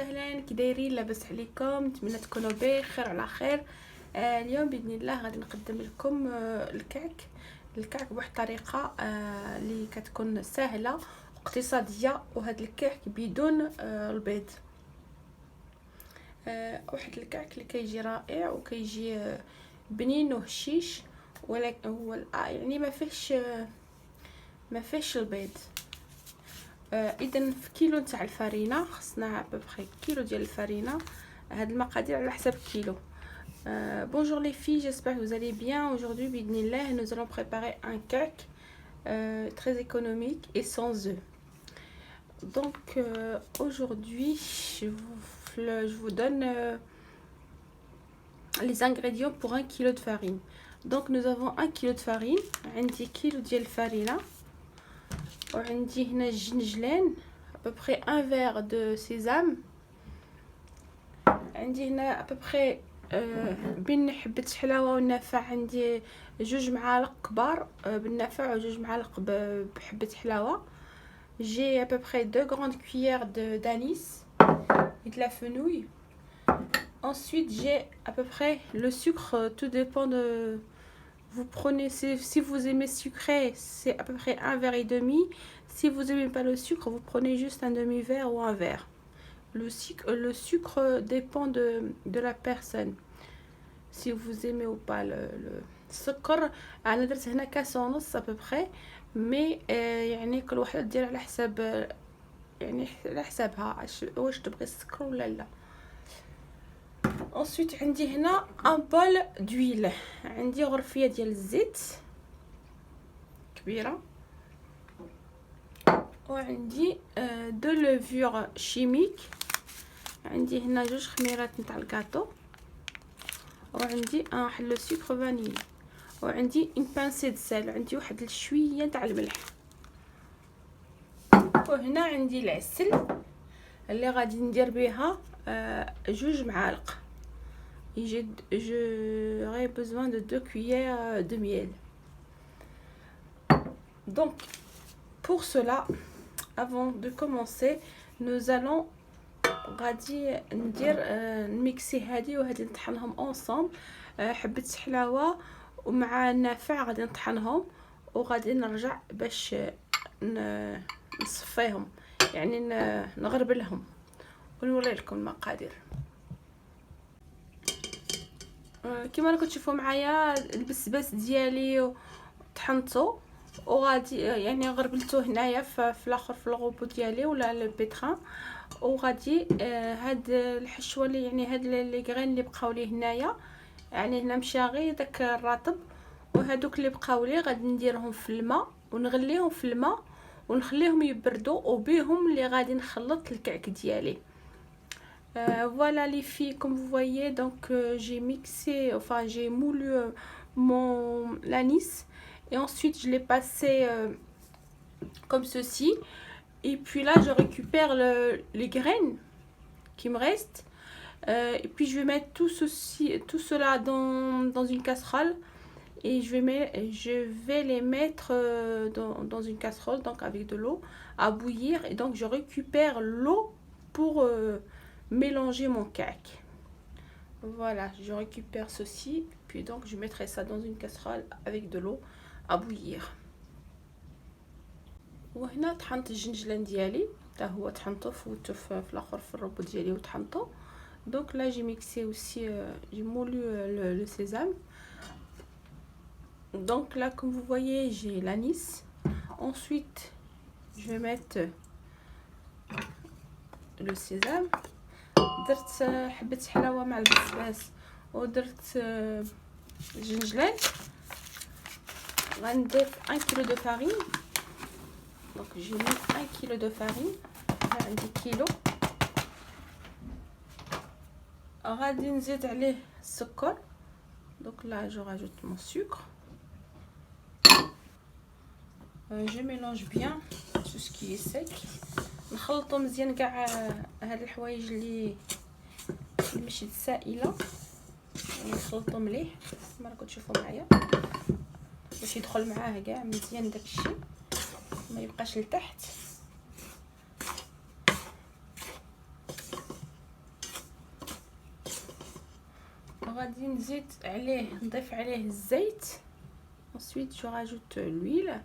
وسهلا، كي دايرين؟ لاباس عليكم؟ نتمنى تكونوا بخير على خير. اليوم باذن الله غادي نقدم لكم الكعك بواحد الطريقه اللي كتكون سهله واقتصاديه، وهذا الكعك بدون البيض. واحد الكعك اللي كيجي رائع وكيجي بنين وهشيش، ولكن هو يعني ما فيهش البيض. اذا في كيلو تاع الفرينه خصنا ببخي كيلو ديال الفرينه. هاد المقادير على حسب كيلو. Bonjour les filles, j'espère que vous allez bien. Aujourd'hui, bidnillah, nous allons préparer un cake très économique et sans œufs. Donc aujourd'hui, je vous donne les ingrédients pour 1 kg de farine. Donc nous avons 1 kg de farine, عندي كيلو ديال الفرينه، وعندي هنا الجنجلان à peu près un verre de sésame، عندي هنا à peu près بين حبة حلاوة والنافع عندي 2 معالق كبار بالنافع و2 معالق بحبة حلاوة. J'ai à peu près 2 grandes cuillères d'anis et de la fenouil. Ensuite j'ai à peu près le sucre, tout dépend de... Vous prenez, si vous aimez sucré, c'est à peu près 1 verre et demi. Si vous aimez pas le sucre, vous prenez juste un demi-verre ou un verre. Le sucre dépend de la personne. Si vous aimez ou pas le السكر. انا درت هنا كاس ونص à peu près، مي يعني كل وحده دير على حساب، يعني على حسابها واش تبغي السكر ولا لا. ensuite عندي هنا un bol d'huile، عندي غرفيه ديال الزيت كبيره، وعندي دو لوفور شيميك، عندي هنا 2 خميرات نتاع الكاطو، وعندي واحد لو سكر فانيل، وعندي اون بانسي د سال، عندي واحد الشويه تاع الملح، وهنا عندي العسل اللي غادي ندير بها 2 معالق. J'aurai besoin de 2 cuillères de miel. Donc pour cela, avant de commencer, nous allons غادي ندير نميكسي هادي وهادي نطحنهم اونصومبل. حبه حلاوه ومع النافع غادي نطحنهم، وغادي نرجع باش نصفيهم، يعني نغربلهم ونوري لكم المقادير. كما راكم تشوفوا معايا البسباس ديالي طحنته، وغادي يعني غربلته هنايا في الاخر في الغوبو ديالي ولا البيتران، وغادي هاد الحشوه اللي يعني هاد لي غرين اللي بقاو لي هنايا، يعني هنا مشى غير داك الرطب، وهادوك اللي بقاو لي غادي نديرهم في الماء ونغليهم في الماء ونخليهم يبردوا، وبيهم اللي غادي نخلط الكعك ديالي. Voilà les filles, comme vous voyez, donc j'ai mixé, enfin j'ai moulu l'anis, et ensuite je l'ai passé comme ceci. Et puis là je récupère les graines qui me restent, et puis je vais mettre tout cela dans une casserole, et je vais les mettre dans une casserole, donc avec de l'eau à bouillir, et donc je récupère l'eau pour mélanger mon cake. Voilà, je récupère ceci, puis donc je mettrai ça dans une casserole avec de l'eau à bouillir. وهنا طحنت الجنجلان ديالي حتى هو طحنته، فوتو في الاخر في الربو ديالي وطحنته. donc là j'ai mixé aussi j'ai moulu le sésame. donc là comme vous voyez j'ai l'anis. ensuite je vais mettre le sésame. درت حبه حلاوه مع البسباس ودرت الجنجلان. غندير 1 كيلو دو فارين. donc j'ai mis 1 kg de farine. عندي كيلو. غادي نزيد عليه السكر. donc là je rajoute mon sucre. je mélange bien tout ce qui est sec. نخلطو مزيان كاع هاد الحوايج اللي ماشي سائله، نخلطو مليح كما راكم تشوفوا معايا باش يدخل معاه كاع مزيان داكشي ما يبقاش لتحت. غادي نزيد عليه نضيف عليه الزيت. ensuite je rajoute l'huile.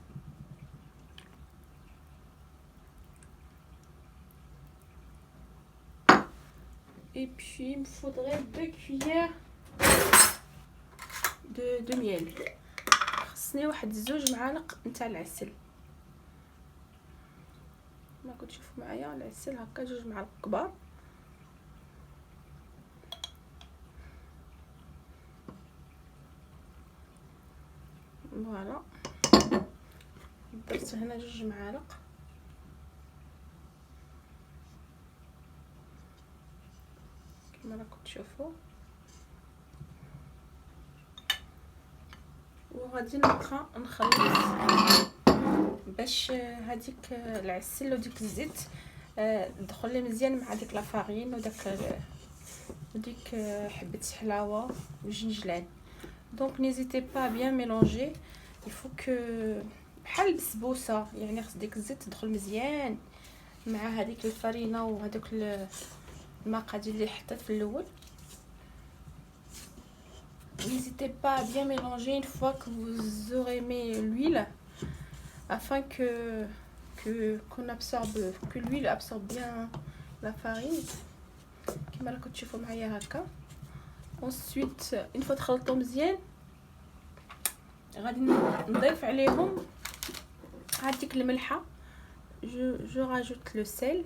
Et puis il me faudrait 2 cuillères de miel. خصني واحد 2 معالق نتاع العسل. ما كنت تشوفوا معايا العسل هكا 2 معالق كبار. فوالا درت هنا 2 معالق. كما راكم تشوفوا. وغادي نبقى نخلط باش هذيك العسل وديك الزيت تدخل لي مزيان مع ديك لافارين وديك حبه حلاوه والجنجلان. دونك نيزيتي با بيان ميلونجي. يفو كو بحال البسبوسه، يعني خص ديك الزيت تدخل مزيان مع هذيك الفرينه وهذوك المقادير اللي حطيت في الاول. N'hésitez pas à bien mélanger une fois que vous aurez mis l'huile, afin qu'on absorbe, que l'huile absorbe bien la farine. كما راكم تشوفوا معايا هكا. ensuite une fois تخلطوا مزيان غادي نضيف عليهم هذيك الملحه. je rajoute le sel,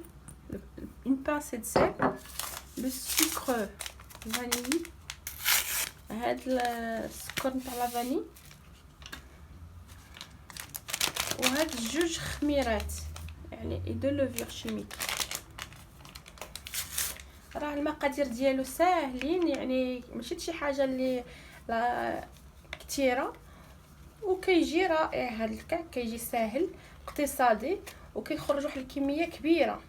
une pincée de sel, le sucre vanille, هاد السكر نتاع لافاني، وهاد 2 خميرات يعني دو لوفير شيميك. راه المقادير ديالو ساهلين، يعني ماشي شي حاجه اللي لا كثيره، وكيجي رائع. هاد الكعك كيجي ساهل اقتصادي وكيخرج واحد الكميه كبيره.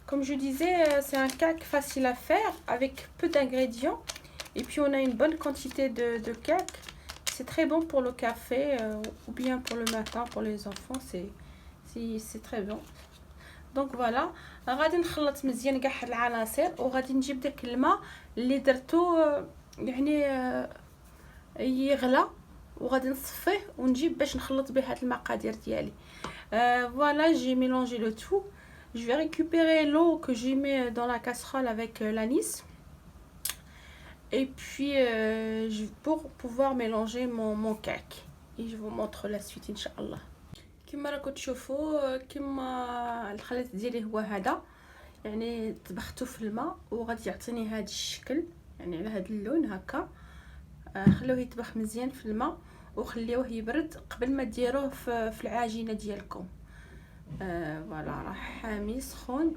Comme je disais, c'est un cake facile à faire avec peu d'ingrédients. Et puis on a une bonne quantité de cake. C'est très bon pour le café ou bien pour le matin pour les enfants. C'est très bon. Donc voilà. غادي نخلط مزيان كاع هاد العناصر، وغادي نجيب داك الماء اللي درتو يعني يغلى، وغادي نصفيه ونجيب باش نخلط به هاد المقادير ديالي. Voilà, j'ai mélangé le tout. Je vais récupérer l'eau que j'ai mis dans la casserole avec l'anis. Et puis pour pouvoir mélanger mon cake. Et je vous montre la suite Inch'Allah. كما راكم تشوفوا كما الخليط ديالي هو هذا، يعني طبختو في الماء وغادي يعطيني هذا الشكل، يعني على هذا اللون هكا. خلوه يطبخ مزيان في الماء وخليوه يبرد قبل ما ديروه في العجينه ديالكم. فوالا راه حامي سخون،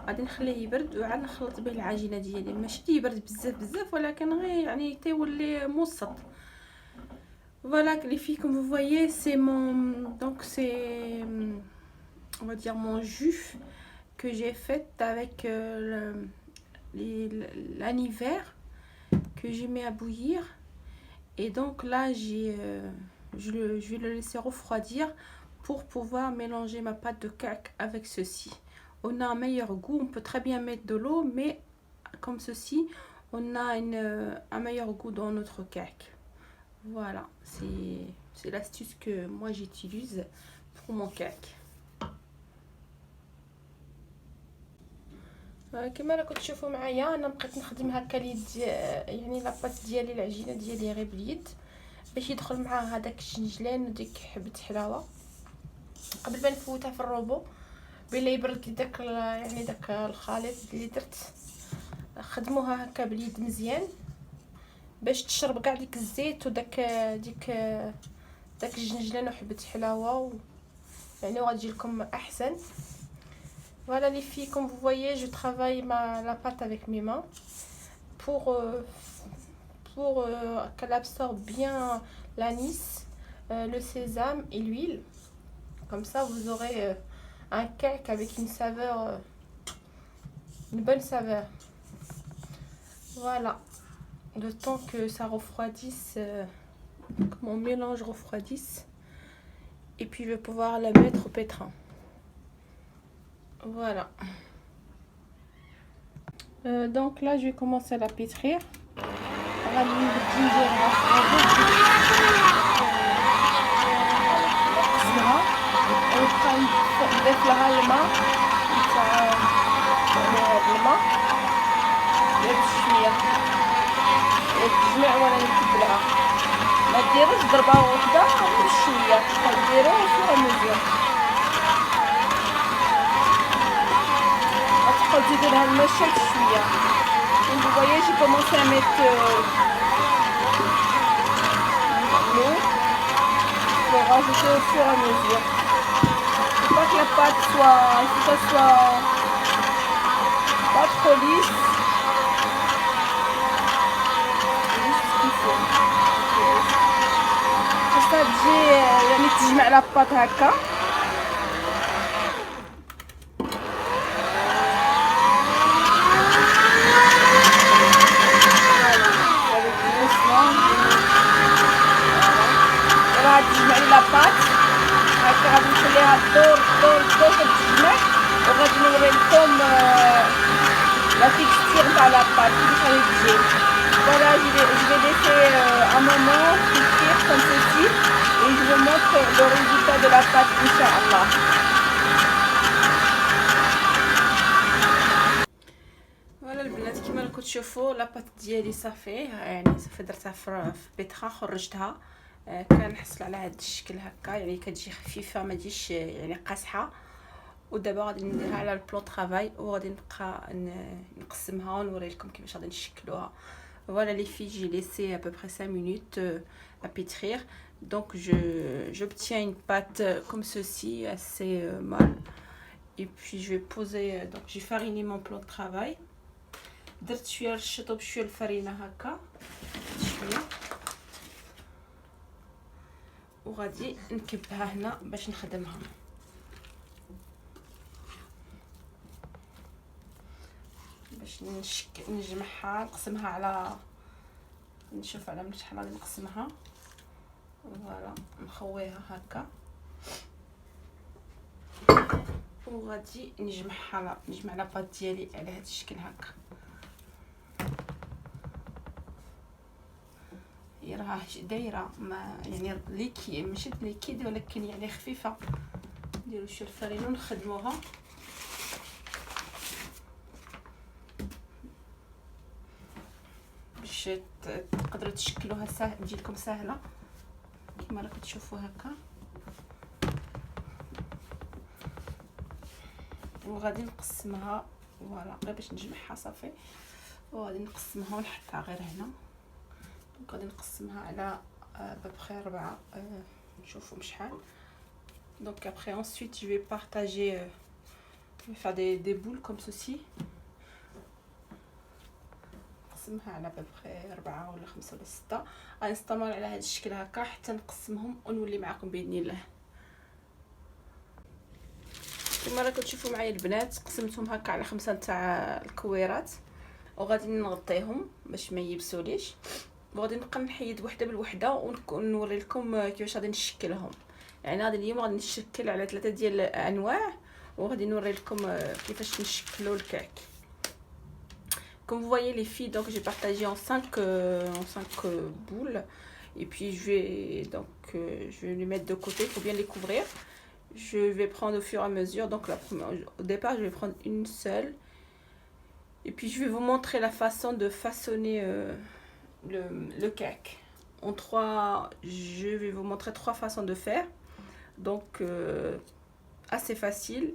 غادي نخليه يبرد وعاد نخلط به العجينه ديالي. ماشي يبرد بزاف ولكن غير يعني تيولي موسط. Voilà les filles, comme vous voyez, c'est on va dire mon jus que j'ai fait avec l'aniver que j'ai mis à bouillir. Et donc là je vais le laisser refroidir pour pouvoir mélanger ma pâte de cake avec ceci. On a un meilleur goût. On peut très bien mettre de l'eau, mais comme ceci on a un meilleur goût dans notre cake. Voilà, c'est l'astuce que moi j'utilise pour mon cake. كما راكم تشوفوا معايا انا بقيت نخدم هكا اليد، يعني لاباط ديالي العجينه ديالي غير باليد باش يدخل معاه هذاك الجنجلان وديك حبه حلاوه قبل ما نفوتها في الروبو بلا يبرد داك يعني داك الخليط اللي درت. خدموها هكا باليد مزيان باش تشرب كاع ديك الزيت وداك داك الجنجلان وحبه حلاوه يعني وغتجي لكم احسن. Voilà les filles, comme vous voyez, je travaille la pâte avec mes mains pour qu'elle absorbe bien l'anis, le sésame et l'huile. Comme ça vous aurez un cake avec une saveur, une bonne saveur. Voilà. Le temps que ça refroidisse, que mon mélange refroidisse, et puis je vais pouvoir la mettre au pétrin. Voilà. Donc là je vais commencer à la pétrir. غادي نديرها نقسمها ونبقى نضيف لها الماء تاع هاد الماء غير بشويه تجمع ولا نتبلها. ما ديروش ضربه واحده غير بشويه ديرو فوق المزيان. غتبقاو تزيدو لها الماء شويه بشويه. Vous voyez, j'ai commencé à mettre l'eau pour rajouter au fur et à mesure. Il faut pas que la pâte soit, il faut que ça soit pas trop lisse. Juste ce qu'il faut. Pour ça, تجي يعني تجمع la pâte هكا. تجمع لي لاباط هكا غادي نخليها دور كتجمع وغادي نوري لكم لا تيكستير تاع لاباط كيفاش غادي تجي. فوالا جو vais laisser un moment cuire comme ceci et je vous montre le résultat de la pâte inchallah. فوالا البنات كيما راكم تشوفوا لاباط ديالي صافي يعني صافي درتها في بيتخا خرجتها. كنحصل على هذا الشكل هكا يعني كتجي خفيفه ما تجيش يعني قاصحه. ودابا غادي نديرها على البلون طرافاي وغادي نبقى نقسمها ونوري لكم كيفاش غادي نشكلوها. Voilà les filles, j'ai laissé à peu près 5 minutes à pétrir. Donc j'obtiens une pâte comme ceci, assez molle. Et puis je vais poser, donc j'ai fariné mon plan de travail. درت شويه رشطو بشويه الفرينه هكا شويه وغادي نكبها هنا باش نخدمها. باش نجمعها نقسمها على نشوف على شحال غادي نقسمها. فوالا نخويها هكا وغادي نجمع لاباط ديالي على هذا الشكل هكا. هي راها دايره ما يعني ليكي ماشي ليكيد ولكن يعني خفيفه. نديرو شويه الفرينه ونخدموها باش تقدروا تشكلوها ساهل تجي لكم سهله كما راكم تشوفوا هكا. وغادي نقسمها فوالا غير باش نجمعها صافي. وغادي نقسمها ونحطها غير هنا. غادي نقسمها على بابخي 4 نشوفوا بشحال. Donc après ensuite je vais partager je vais faire des boules comme ceci. نقسمها على بابخي 4 ولا 5 ولا 6. غنستمر على هذا الشكل هكا حتى نقسمهم ونولي معكم باذن الله. كما راكم تشوفوا معايا البنات قسمتهم هكا على 5 تاع الكويرات وغادي نغطيهم باش ما يبسوليش. وغادي نبقى نحيد وحده بالوحده ونوري لكم كيفاش غادي نشكلهم. يعني هذا اليوم غادي نشكل على 3 ديال الانواع وغادي نوري لكم كيفاش نشكلوا الكعك. Comme vous voyez les filles, donc j'ai partagé en 5 boules et puis je vais les mettre de côté, il faut bien les couvrir. Je vais prendre au fur et à mesure. Donc au départ je vais prendre une seule et puis je vais vous montrer la façon de façonner le cake. Je vais vous montrer 3 façons de faire. Donc assez facile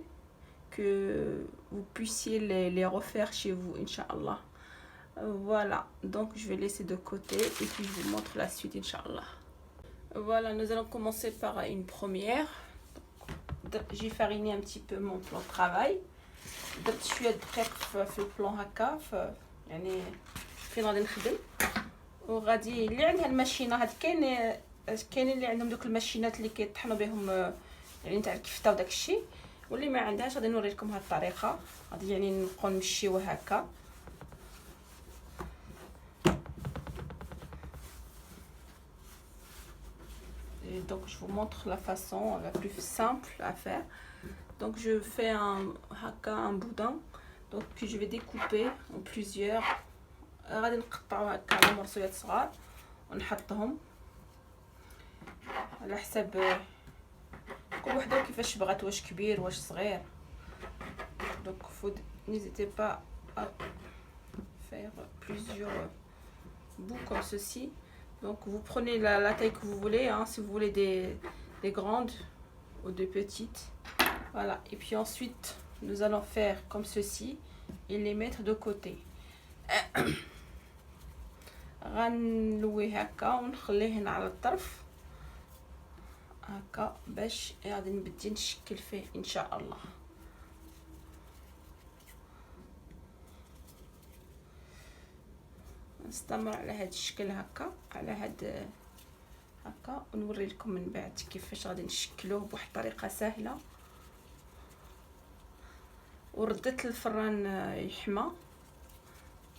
que vous puissiez les refaire chez vous, Inch'Allah. Voilà, donc je vais laisser de côté et puis je vous montre la suite, Inch'Allah. Voilà, nous allons commencer par une première. J'ai fariné un petit peu mon plan de travail. درت شويه دقيق في البلان هكا يعني فين غادي نخدم. وغادي اللي عندها الماشينه هاد كاينين اللي عندهم دوك الماشينات اللي كيطحنوا بهم يعني تاع الكفته وداك الشيء. واللي ما عندهاش غادي نوري لكم هاد الطريقه. غادي يعني نبقاو نمشيو هكا. Et donc je vous montre la façon la plus simple à faire. Donc je fais un boudin. Donc puis je vais découper en plusieurs غادي نقطعو هكا على مرصويات صغار ونحطهم على حساب كل وحده كيفاش بغات، واش كبير واش صغير. دونك فود n'hésitez pas à faire plusieurs bouts comme ceci. Donc vous prenez la taille que vous voulez, hein, si vous voulez des grandes ou des petites. Voilà, et puis ensuite nous allons faire comme ceci et les mettre de côté. غنلوي هكا ونخليه هنا على الطرف هكا باش غادي نبدي نشكل فيه ان شاء الله. نستمر على هذا الشكل هكا، على هذا هكا، ونوري لكم من بعد كيفاش غادي نشكلوه بواحد الطريقه سهله. وردت الفران يحمى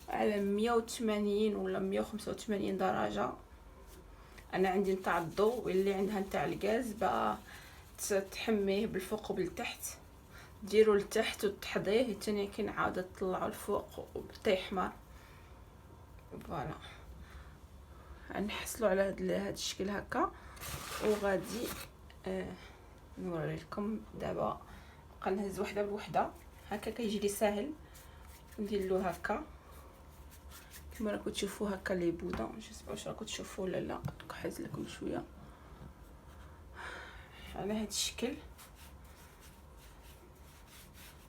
على 180 ولا 185 درجه. انا عندي نتاع الضوء، واللي عندها نتاع الغاز بقى تحميه بالفوق وبالتحت، ديروا لتحت وتحضيه ثاني كي نعاود تطلعوا الفوق وبدا يحمر. فوالا غنحصلوا على هذا الشكل هكا، وغادي نوري لكم دابا. بقى نهز وحده بوحده هكا كيجي لي ساهل. ندير له هكا كما راكم تشوفوا هكا لي بودون، جيسبر واش راكم تشوفوا ولا لا. نحز لكم شويه على هذا الشكل،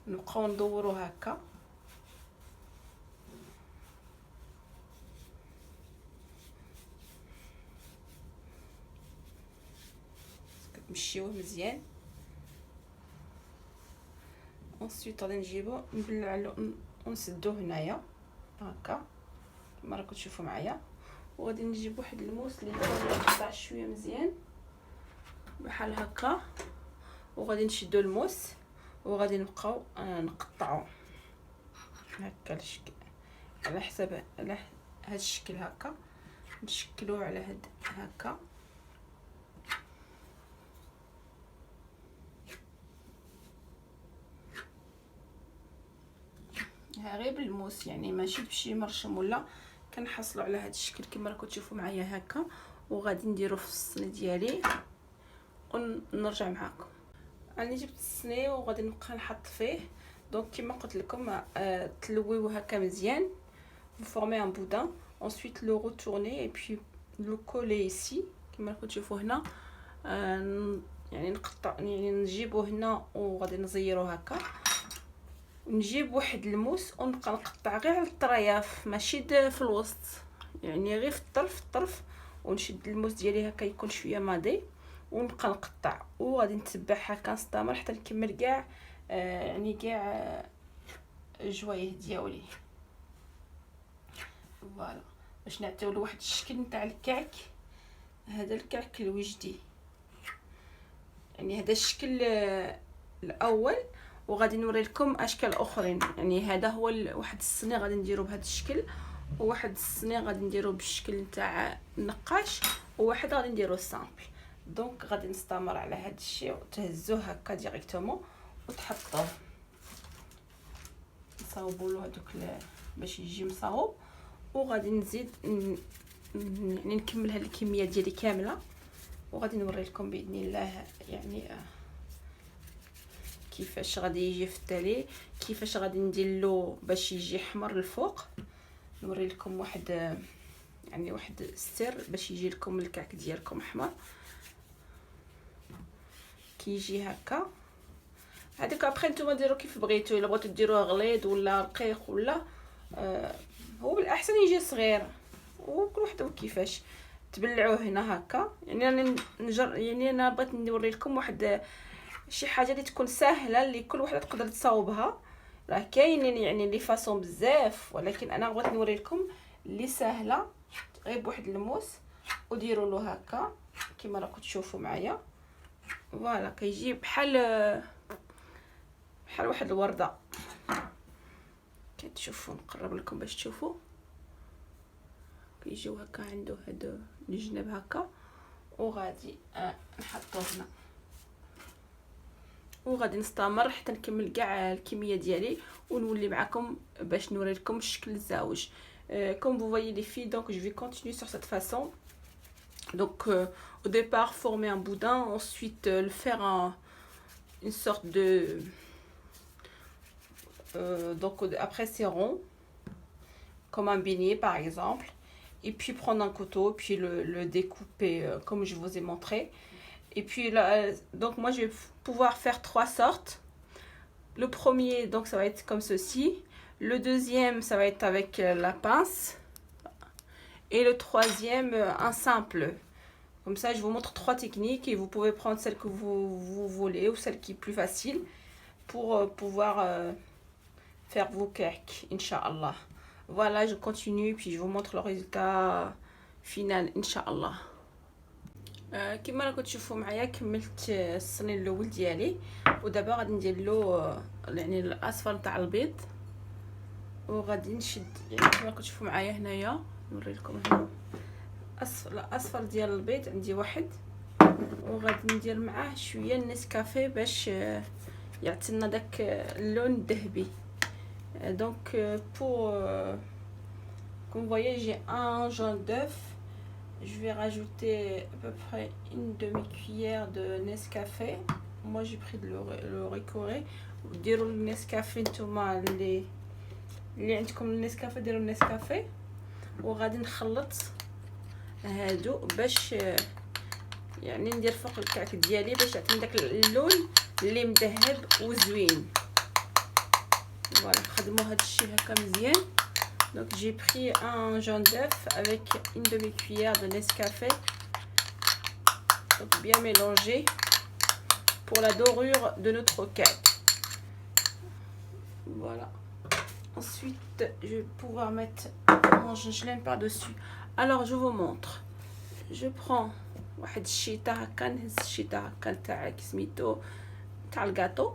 نبقاو ندورو هكا. كتمشيوه مزيان. انسيت غادي نجيبو نبلعلو ونسدوه هنايا هكا كما راكم تشوفوا معايا. وغادي نجيب واحد الموس اللي يقطع شويه مزيان بحال هكا، وغادي نشدو الموس وغادي نبقاو نقطعو هكا الشكل على حساب على هذا الشكل هكا. نشكلوه على هاد هكا غير بالموس، يعني ماشي بشي مرشم ولا. كنحصلوا على هذا الشكل كما راكم تشوفوا معايا هكا، وغادي نديرو في الصيني ديالي ونرجع معاكم. راني جبت الصيني وغادي نبقى نحط فيه. دونك كما قلت لكم تلويوه هكا مزيان، فورمي ان بودان، ensuite le retourner et puis le coller ici كما راكم تشوفوا هنا. يعني نقطع، يعني نجيبو هنا وغادي نزيرو هكا، نجيب واحد الموس ونبقى نقطع غير على الطرياف، ماشي في الوسط، يعني غير في الطرف ونشد الموس ديالي هكا يكون شويه ماضي ونبقى نقطع. وغادي نتبع هكا نستمر حتى نكمل كاع يعني كاع الجوايه ديالي. فوالا باش نعطيو له واحد الشكل نتاع الكعك. هذا الكعك الوجدي، يعني هذا الشكل الاول، وغادي نوري لكم اشكال اخرين. يعني هذا هو واحد الصيني غادي نديرو بهذا الشكل، وواحد الصيني غادي نديرو بالشكل نتاع النقاش، وواحد غادي نديرو سامبل. دونك غادي نستمر على هذا الشيء وتهزوه هكا ديريكتومون وتحطوه نصاوبوا له هذوك باش يجي مصاوب. وغادي نزيد يعني نكمل هذه الكميه ديالي كامله، وغادي نوري لكم باذن الله يعني كيفاش غادي يجي في التالي، كيفاش غادي ندير له باش يجي احمر الفوق. نوري لكم واحد يعني واحد السر باش يجي لكم الكعك ديالكم احمر كيجي هكا. هذاك ابخي نتوما ديروا كيف بغيتو، الا بغيتو ديروه غليظ ولا رقيق ولا هو بالاحسن يجي صغير، وكل وحده وكيفاش تبلعوه هنا هكا. يعني انا يعني انا بغيت نوري لكم واحد شي حاجه اللي تكون سهله اللي كل وحده تقدر تصاوبها. راه كاينين يعني لي فاصون بزاف، ولكن انا بغيت نوري لكم اللي سهله غير بواحد الموس وديروا له هكا كما راكم تشوفوا معايا. فوالا كيجي بحال واحد الورده. كتشوفوا نقرب لكم باش تشوفوا كيجيو هكا عنده هاد الجناب هكا، وغادي نحطوه هنا وغادي نستمر حتى نكمل كاع الكميه ديالي ونولي معكم باش نوري لكم الشكل الزاوج. Comme vous voyez les filles, donc je vais continuer sur cette façon. Donc au départ former un boudin, ensuite le faire une sorte de donc après c'est rond comme un beignet par exemple, et puis prendre un couteau puis le découper comme je vous ai montré. Et puis là, donc moi je vais pouvoir faire 3 sortes. Le premier, donc ça va être comme ceci. Le deuxième, ça va être avec la pince. Et le troisième, un simple. Comme ça, je vous montre 3 techniques et vous pouvez prendre celle que vous voulez ou celle qui est plus facile pour pouvoir faire vos cakes, Inch'Allah. Voilà, je continue puis je vous montre le résultat final, Inch'Allah. كما راكم تشوفوا معايا كملت الصنين الاول ديالي، ودابا غادي ندير له يعني الاصفر تاع البيض، وغادي نشد يعني كما راكم تشوفوا معايا هنايا نوري لكم هنا الاصفر ديال البيض عندي واحد، وغادي ندير معاه شويه النسكافيه باش يعطينا داك اللون الذهبي. Donc pour comme vous voyez, j'ai un jaune d'œuf. Je vais rajouter à peu près une demi-cuillère de Nescafé. Moi j'ai pris le Ricoré. ديروا النسكافيه نتوما اللي عندكم النسكافيه ديروا النسكافيه. وغادي نخلط هادو باش يعني ندير فوق الكعك ديالي باش يعطيني داك اللون اللي مذهب وزوين. Voilà, خدموا هاد الشيء هكا مزيان. Donc j'ai pris un jaune d'œuf avec une demi-cuillère de Nescafé. Donc bien mélangé pour la dorure de notre cake. Voilà. Ensuite, je vais pouvoir mettre mon gingembre par-dessus. Alors je vous montre. Je prends واحد الشيطه هكا، نهز الشيطه هكا تاع سميتو تاع الكاطو،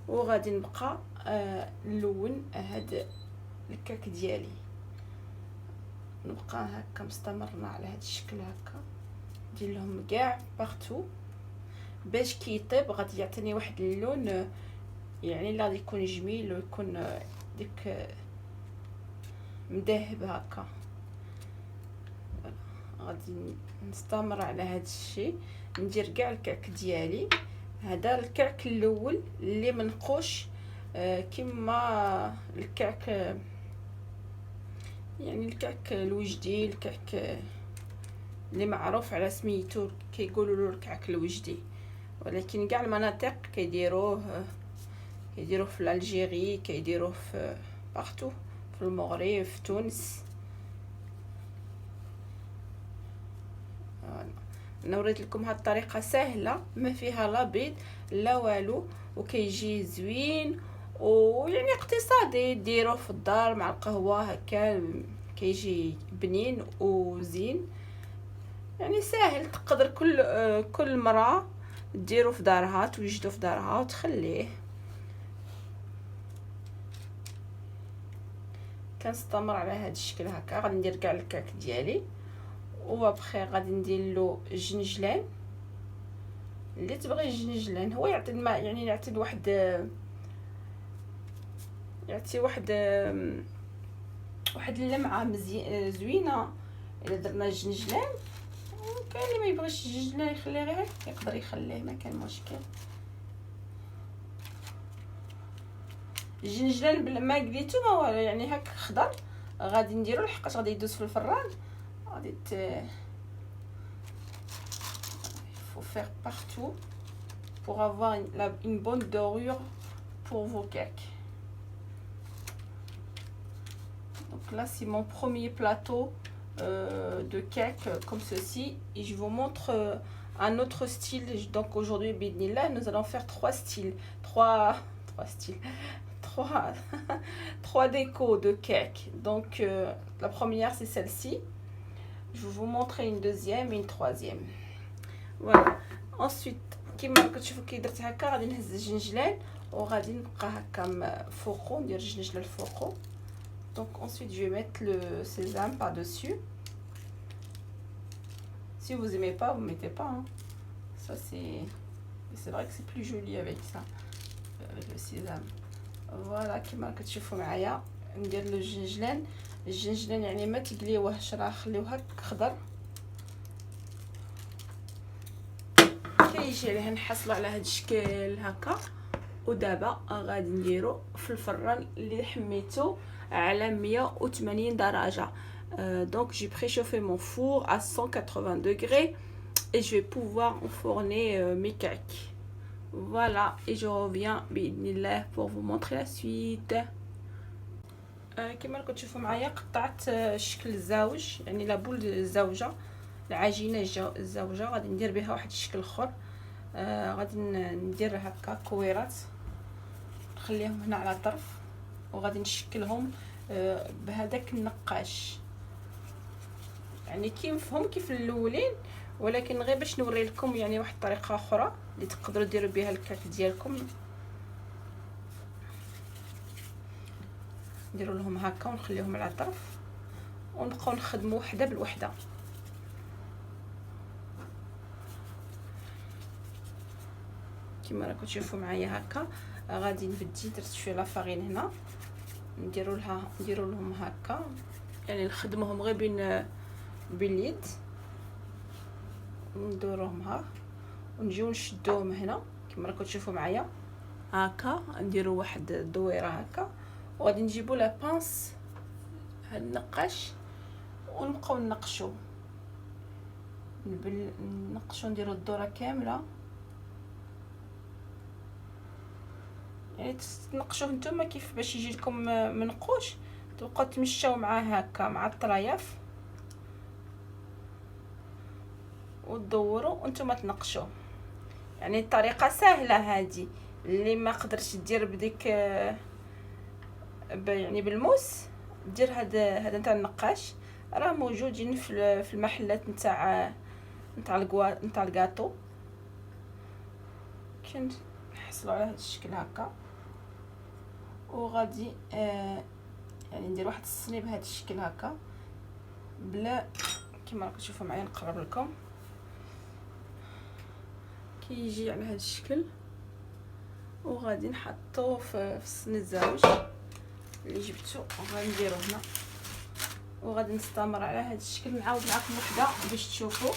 وغادي نبقى نلون هاد الكاك ديالي. نبقى هكا مستمرنا على هاد الشكل هكا، ندير لهم كاع بارتو باش كي يطيب غادي يعطيني واحد اللون يعني اللي غادي يكون جميل ويكون ديك مذهب هكا. غادي نستمر على هاد الشيء، ندير كاع الكعك ديالي. هذا الكعك الاول اللي منقوش كما الكعك يعني الكعك الوجدي، الكعك اللي معروف على سميتو كيقولوا له الكعك الوجدي، ولكن كاع المناطق كيديروه في الجيري، كيديروه في بارتو، في المغرب، في تونس. انا وريت لكم هاد الطريقه سهله ما فيها لا بيض لا والو، وكيجي زوين ويعني اقتصادي، ديروه في الدار مع القهوه هكا كيجي بنين وزين. يعني ساهل، تقدر كل مرة ديرو في دارها، توجدو في دارها وتخليه. كنستمر على هذا الشكل هكا. غادي ندير كاع الكعك ديالي، وابخي غادي ندير له الجنجلان اللي تبغي. الجنجلان هو يعطي الماء، يعني يعطي واحد اللمعه مزيان زوينه الا درنا الجنجلان. كاين اللي ما يبغيش الجنجلان يخليه غير يقدر يخليه، ما كان مشكل. الجنجلان بلا ما قليتو ما والو، يعني هكا خضر غادي نديرو لحقاش غادي يدوز في الفران. غادي faut faire partout pour avoir une bonne dorure pour vos cakes. Donc là c'est mon premier plateau de cake comme ceci, et je vous montre un autre style. Donc aujourd'hui Bidnillah, nous allons faire trois décos de cake. Donc la première c'est celle-ci, je vais vous montrer une deuxième et une troisième. Voilà. Ensuite كما كتشوفوا كي درت هكا غادي نهز الجنجلان وغادي نبقى هكا فوقو، ندير الجنجلان الفوقو. Donc ensuite je vais mettre le sésame par dessus. Si vous aimez pas, vous mettez pas, hein. Ça c'est vrai que c'est plus joli avec ça, avec le sésame. Voilà كما كتشوفوا معايا ندير له الجنجلان الجنجلان يعني ما تقليوهش، راه خليوه هك خضر. كيجي عليه نحصلوا على هذا الشكل هكا. ودابا غادي نديرو في الفران اللي حميتو على 180 درجه. Donc j'ai préchauffé mon four à 180 degrés et je vais pouvoir enfourner mes cakes. Voilà, et je reviens باذن pour vous montrer la suite. كما راكم تشوفوا معايا قطعت شكل الزوج، يعني لابول الزوجه، العجينه الزوجه غادي ندير بها واحد الشكل اخر. غادي ندير هكا كويرات، نخليهم هنا على طرف، وغادي نشكلهم بهذاك النقاش، يعني كيفهم كيف الاولين، ولكن غير باش نوري لكم يعني واحد الطريقه اخرى اللي تقدروا ديروا بها الكاك ديالكم. نديروا لهم هكا ونخليهم على طرف، ونبقاو نخدموا وحده بالوحده. كما راكم تشوفوا معايا هكا. غادي نبدي درت شويه لافارين هنا، نديروا لهم هكا، يعني نخدموهم غير بين اليد، ندوروهم ها ونجيو نشدوهم هنا كما راكم تشوفوا معايا هكا. نديروا واحد الدويره هكا، وغادي نجيبوا لا بانس هاد النقاش ونبقاو ننقشوا نديروا الدوره كامله، يعني تنقشوه نتوما كيف باش يجي لكم منقوش، تبقاو تمشاو معاه هكا مع الطرايف وتدوروا وانتم تنقشوا. يعني الطريقه سهله هذه، اللي ما قدرش دير بديك يعني بالموس، دير هذا نتاع النقاش، راه موجودين في المحلات نتاع الكاطو. كنت نحصلوا على هذا الشكل هكا، وغادي يعني ندير واحد الصينيه بهذا الشكل هكا، بلا كما راكم تشوفوا معايا. نقرب لكم كيجي على هذا الشكل، وغادي نحطوه في الصينيه الزاوج اللي جبتو، وغادي نديرو هنا، وغادي نستمر على هذا الشكل. نعاود معكم وحده باش تشوفوا.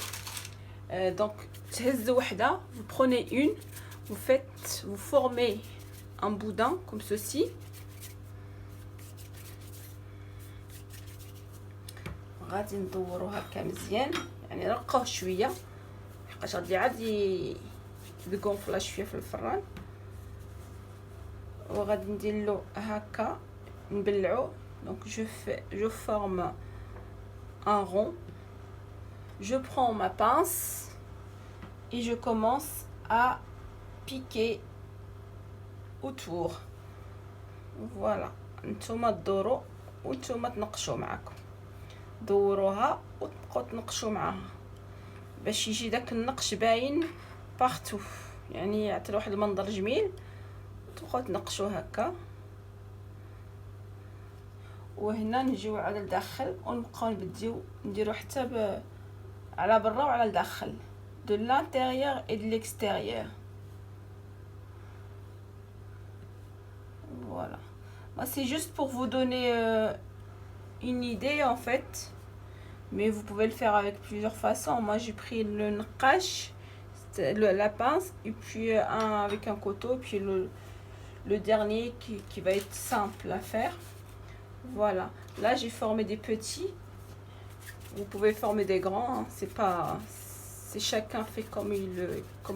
دونك تهزوا وحده، vous prenez une, vous formez un boudin comme ceci. غادي ندورو هكا مزيان، يعني رقوه شويه حقاش غادي عاد يدغونفلا شويه في الفران، وغادي ندير له هكا نبلعو. دونك je forme un rond, je prends ma pince et je commence à piquer autour. Voilà, نتوما دوروا وانتوما تنقشوا معكم، دوروها وتبقاو تنقشوا معاها باش يجي داك النقش باين بارتو، يعني يعطي واحد المنظر جميل. تبقاو تنقشوا هكا، وهنا نجيو على الداخل ونبقاو نبديو نديرو حتى على برا وعلى الداخل، de l'intérieur et de l'extérieur. Voilà, c'est juste pour vous donner une idée en fait, mais vous pouvez le faire avec plusieurs façons. Moi j'ai pris le naqash, la pince, et puis un avec un couteau, puis le dernier qui va être simple à faire. Voilà, là j'ai formé des petits, vous pouvez former des grands, hein. C'est chacun fait comme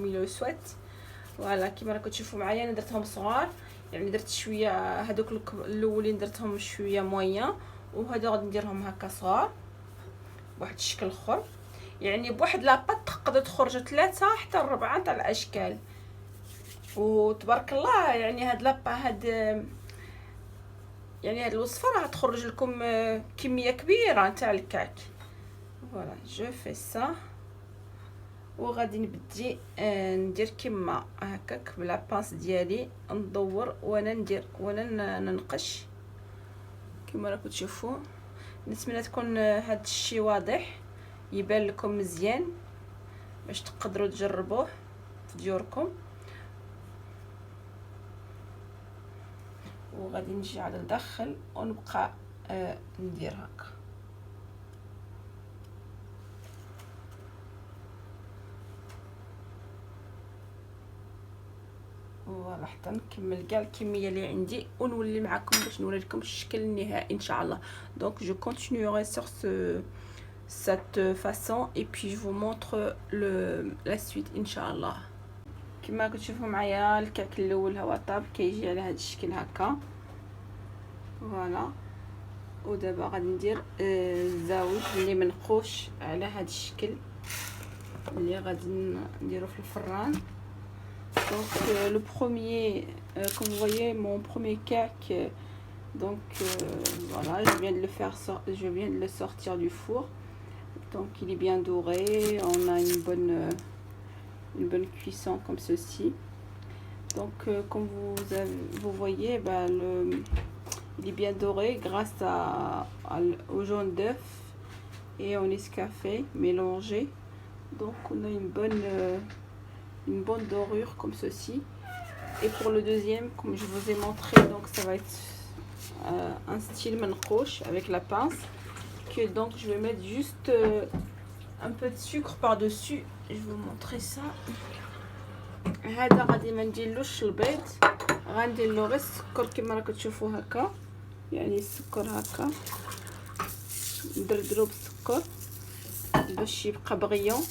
il le souhaite. Voilà, كيما راكم تشوفوا معايا انا درتهم صغار، يعني درت شويه هذوك الاولين درتهم شويه مويان، وهذا غادي نديرهم هكا صغار بواحد الشكل اخر. يعني بواحد لاباط تقدر تخرجوا 3 حتى 4 تاع الاشكال، وتبارك الله. يعني يعني هاد الوصفه راه تخرج لكم كميه كبيره تاع الكعك. فوالا جو في سا، وغادي نبدي ندير كما هكاك بلا بانس ديالي، ندور وانا ننقش كما راكم تشوفوا. نتمنى تكون هاد الشيء واضح يبان لكم مزيان باش تقدروا تجربوه في ديوركم. وغادي نجي على الداخل ونبقى ندير هكا. فوالا حتى نكمل كاع الكميه اللي عندي ونولي معكم باش نوري لكم الشكل النهائي ان شاء الله. دونك جو continuerai sur cette façon et puis je vous montre la suite ان شاء الله. كما كتشوفوا معايا الكعك الاول هو طاب كيجي على هذا الشكل هكا. فوالا ودابا غادي ندير الزاوج اللي منقوش على هذا الشكل اللي غادي نديرو في الفران. Donc le premier, comme vous voyez, mon premier cake, donc voilà, je viens de le sortir du four. Donc il est bien doré, on a une bonne cuisson comme ceci. Donc comme vous voyez, bah, il est bien doré grâce au jaune d'œuf et au Nescafé mélangé. Donc on a une bonne dorure comme ceci. Et pour le deuxième, comme je vous ai montré, donc ça va être un style manrouche avec la pince, que donc je vais mettre juste un peu de sucre par dessus. Je vais vous montrer ça. هذا غادي ما نديرلوش البيض، غندير له غير السكر كما راكم تشوفوا هكا، يعني السكر هكا ندردرو بالسكر باش يبقى بغيون.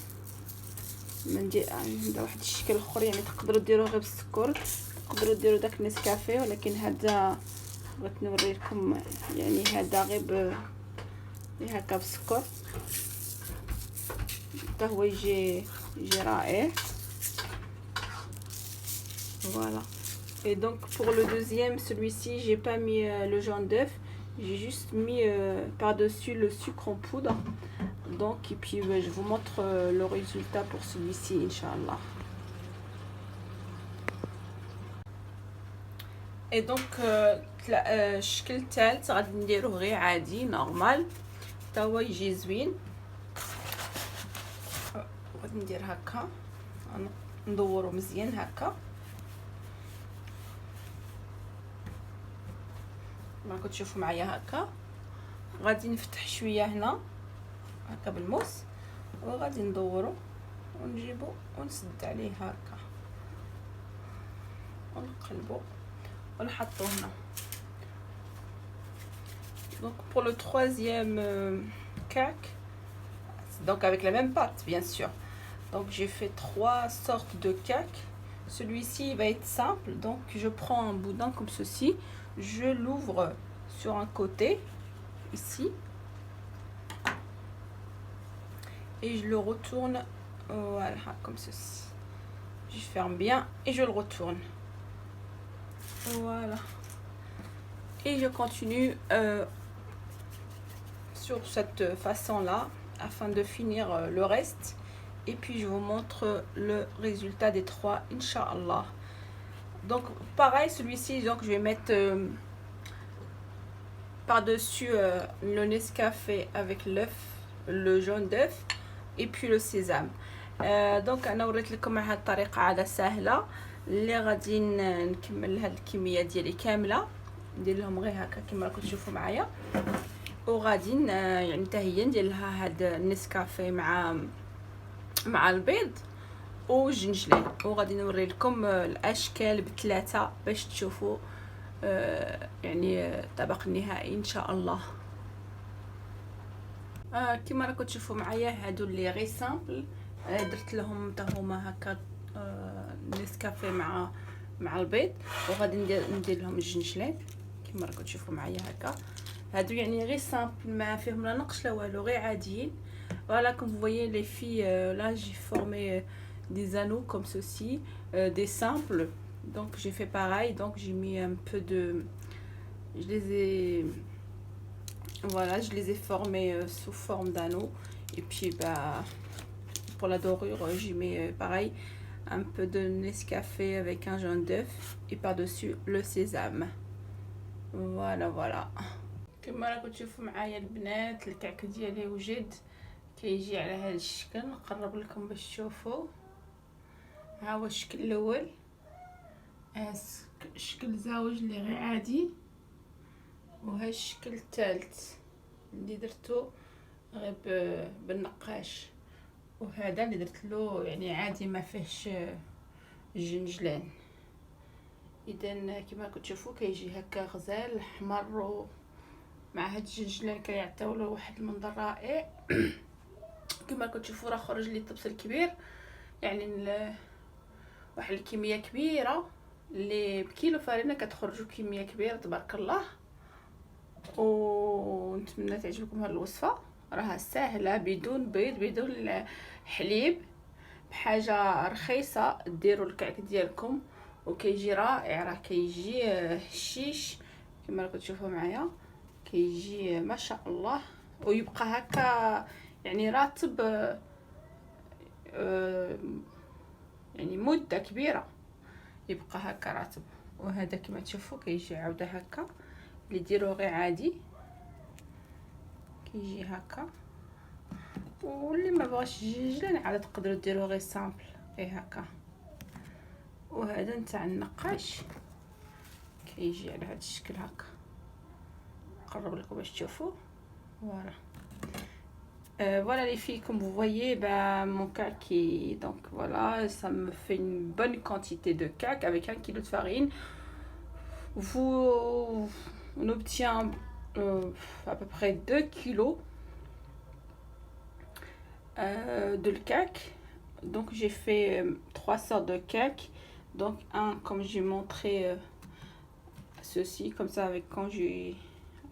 ندير واحد الشكل اخر، يعني تقدروا ديروه غير بالسكر، تقدروا ديروا داك النسكافيه، ولكن هذا بغيت نوري لكم يعني هذا غير هكا بالسكر حتى هو يجي رائع. Voilà. Et donc pour le deuxième, celui-ci, j'ai pas mis le jaune d'œuf, j'ai juste mis par-dessus le sucre en poudre. Donc et puis je vous montre le résultat pour celui-ci, Inch'Allah. Et donc الشكل الثالث غادي نديروه غير عادي نورمال حتى هو يجي زوين. غادي ندير هكا، ندورو مزيان هكا ما كتشوفوا معايا هكا. غادي نفتح شويه هنا هكا بالموس وغادي ندورو ونجيبو ونسد عليه هكا ونقلبو ونحطو هنا. Donc pour le troisième cake, donc avec la même pâte bien sûr. Donc j'ai fait 3 sortes de cake. Celui-ci va être simple, donc je prends un boudin comme ceci, je l'ouvre sur un côté ici et je le retourne, voilà, comme ceci. Je ferme bien et je le retourne, voilà, et je continue sur cette façon là afin de finir le reste. Et puis je vous montre le résultat des 3, Inch'Allah. Donc pareil, celui-ci, donc je vais mettre par-dessus le Nescafé avec l'œuf, le jaune d'œuf et puis le sésame. دونك انا وريت لكم هاد الطريقه عاده سهله اللي غادي نكمل هاد الكميه ديالي كامله، ندير لهم غير هكا كما راكم تشوفوا معايا، وغادي يعني حتى هي ندير لها هاد النسكافيه مع البيض والجنجلان، وغادي نوري لكم الاشكال بثلاثه باش تشوفوا يعني الطبق النهائي ان شاء الله. كما راكم تشوفوا معايا هادو اللي غير سامبل، درت لهم حتى هما هكا نسكافيه مع البيض، وغادي ندير لهم الجنجلان كما راكم تشوفوا معايا هكا. هادو يعني غير سامبل، ما فيهم لا نقش لا والو، غير عاديين. Voilà, comme vous voyez les filles, là j'ai formé des anneaux comme ceci, des simples. Donc j'ai fait pareil, donc j'ai mis un peu de, je les ai formés sous forme d'anneaux. Et puis bah pour la dorure j'ai mis pareil un peu de Nescafé avec un jaune d'œuf et par dessus le sésame. Voilà. كما راكم تشوفوا معايا البنات الكعك ديالي وجد كيجي على هذا الشكل. نقرب لكم باش تشوفوا. ها هو الشكل الاول، الشكل زاوج اللي غير عادي، وها الشكل الثالث اللي درتو غير بالنقاش، وهذا اللي درت له يعني عادي ما فيهش الجنجلان. اذا كما راكم تشوفوا كيجي هكا غزال احمر، ومع هاد الجنجلان كيعطيو له واحد المنظر رائع. كما راكم تشوفوا راه خرج لي الطبس الكبير، يعني واحد الكميه كبيره اللي بكيلو فرينه كتخرجوا كميه كبيره تبارك الله. ونتمنى تعجبكم هاد الوصفه، راها سهله بدون بيض بدون حليب، بحاجه رخيصه ديروا الكعك ديالكم وكيجي رائع. راه كيجي هشيش كما راكم تشوفوا معايا، كيجي ما شاء الله، ويبقى هكا يعني راتب يعني مده كبيره يبقى هكا راتب. وهذا كما تشوفوا كيجي عاوده هكا، اللي ديروه غير عادي كيجي هكا، واللي ما بغاش الجنجلان عاد تقدروا ديروه غير سامبل غير هكا. وهذا نتاع النقاش كيجي على هذا الشكل هكا، نقرب لكم باش تشوفوا. فوالا voilà les filles, comme vous voyez, mon cac est donc voilà, ça me fait une bonne quantité de cac avec 1 kg de farine. On obtient à peu près 2 kilos de cac. Donc j'ai fait 3 sortes de cac, donc un comme j'ai montré ceci comme ça avec conjuit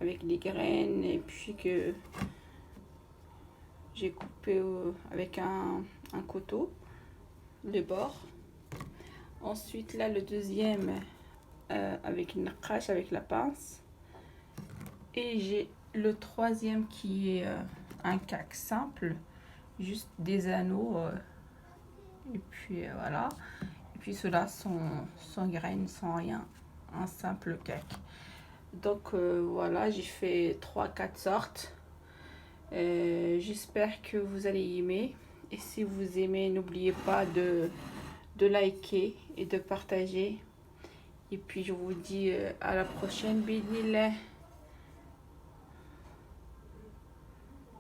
avec les graines, et puis que j'ai coupé avec un couteau les bords. Ensuite là le deuxième avec une naqash avec la pince, et j'ai le troisième qui est un cac simple, juste des anneaux et puis voilà, et puis ceux-là sont sans graines, sans rien, un simple cac. Donc voilà, j'ai fait 3-4 sortes. J'espère que vous allez aimer, et si vous aimez, n'oubliez pas de liker et de partager. Et puis je vous dis à la prochaine, bismillah.